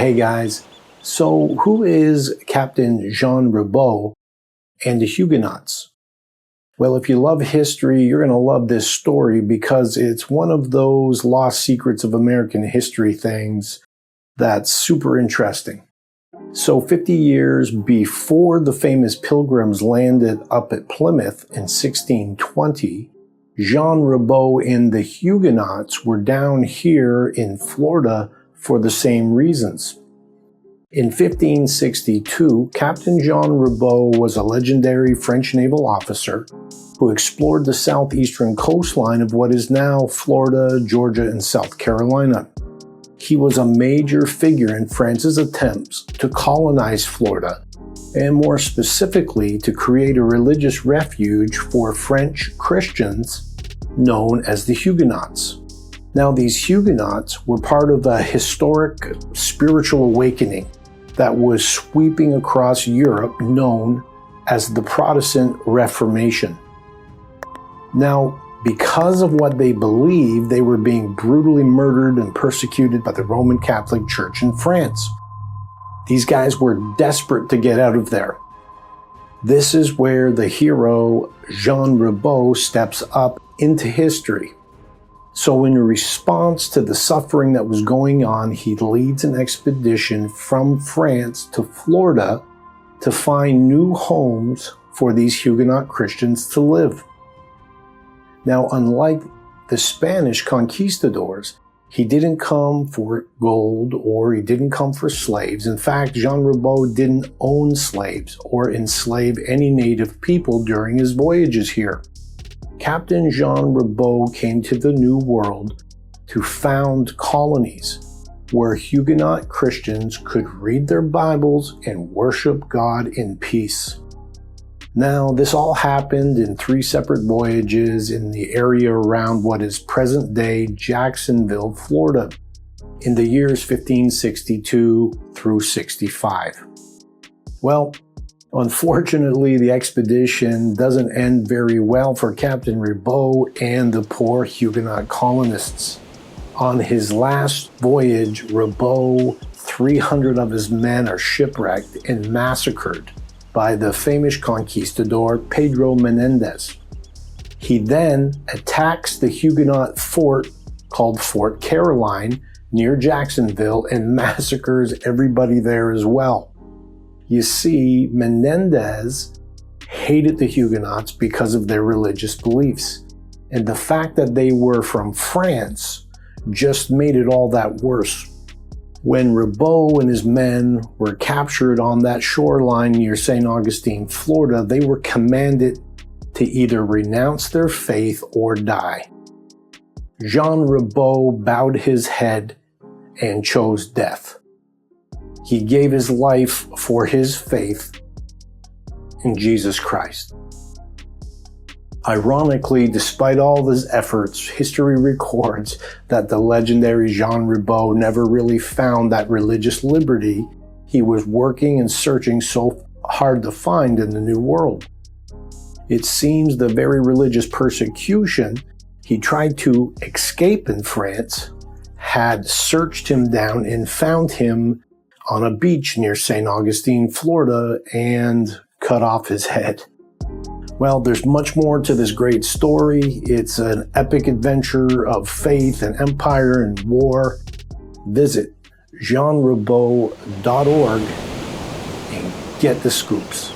Hey guys, so who is Captain Jean Ribault and the Huguenots? Well, if you love history, you're going to love this story because it's one of those lost secrets of American history things that's super interesting. So 50 years before the famous pilgrims landed up at Plymouth in 1620, Jean Ribault and the Huguenots were down here in Florida for the same reasons. In 1562, Captain Jean Ribault was a legendary French naval officer who explored the southeastern coastline of what is now Florida, Georgia, and South Carolina. He was a major figure in France's attempts to colonize Florida, and more specifically to create a religious refuge for French Christians known as the Huguenots. Now, these Huguenots were part of a historic spiritual awakening that was sweeping across Europe known as the Protestant Reformation. Now, because of what they believed, they were being brutally murdered and persecuted by the Roman Catholic Church in France. These guys were desperate to get out of there. This is where the hero Jean Ribault steps up into history. So in response to the suffering that was going on, he leads an expedition from France to Florida to find new homes for these Huguenot Christians to live. Now, unlike the Spanish conquistadors, he didn't come for gold or he didn't come for slaves. In fact, Jean Ribault didn't own slaves or enslave any native people during his voyages here. Captain Jean Ribault came to the New World to found colonies where Huguenot Christians could read their Bibles and worship God in peace. Now, this all happened in 3 separate voyages in the area around what is present-day Jacksonville, Florida, in the years 1562 through 65. Well, unfortunately, the expedition doesn't end very well for Captain Ribault and the poor Huguenot colonists. On his last voyage, Ribault, 300 of his men are shipwrecked and massacred by the famous conquistador Pedro Menendez. He then attacks the Huguenot fort called Fort Caroline near Jacksonville and massacres everybody there as well. You see, Menendez hated the Huguenots because of their religious beliefs, and the fact that they were from France just made it all that worse. When Ribault and his men were captured on that shoreline near St. Augustine, Florida, they were commanded to either renounce their faith or die. Jean Ribault bowed his head and chose death. He gave his life for his faith in Jesus Christ. Ironically, despite all his efforts, history records that the legendary Jean Ribault never really found that religious liberty he was working and searching so hard to find in the New World. It seems the very religious persecution he tried to escape in France had searched him down and found him on a beach near St. Augustine, Florida, and cut off his head. Well, there's much more to this great story. It's an epic adventure of faith and empire and war. Visit jeanribault.org and get the scoops.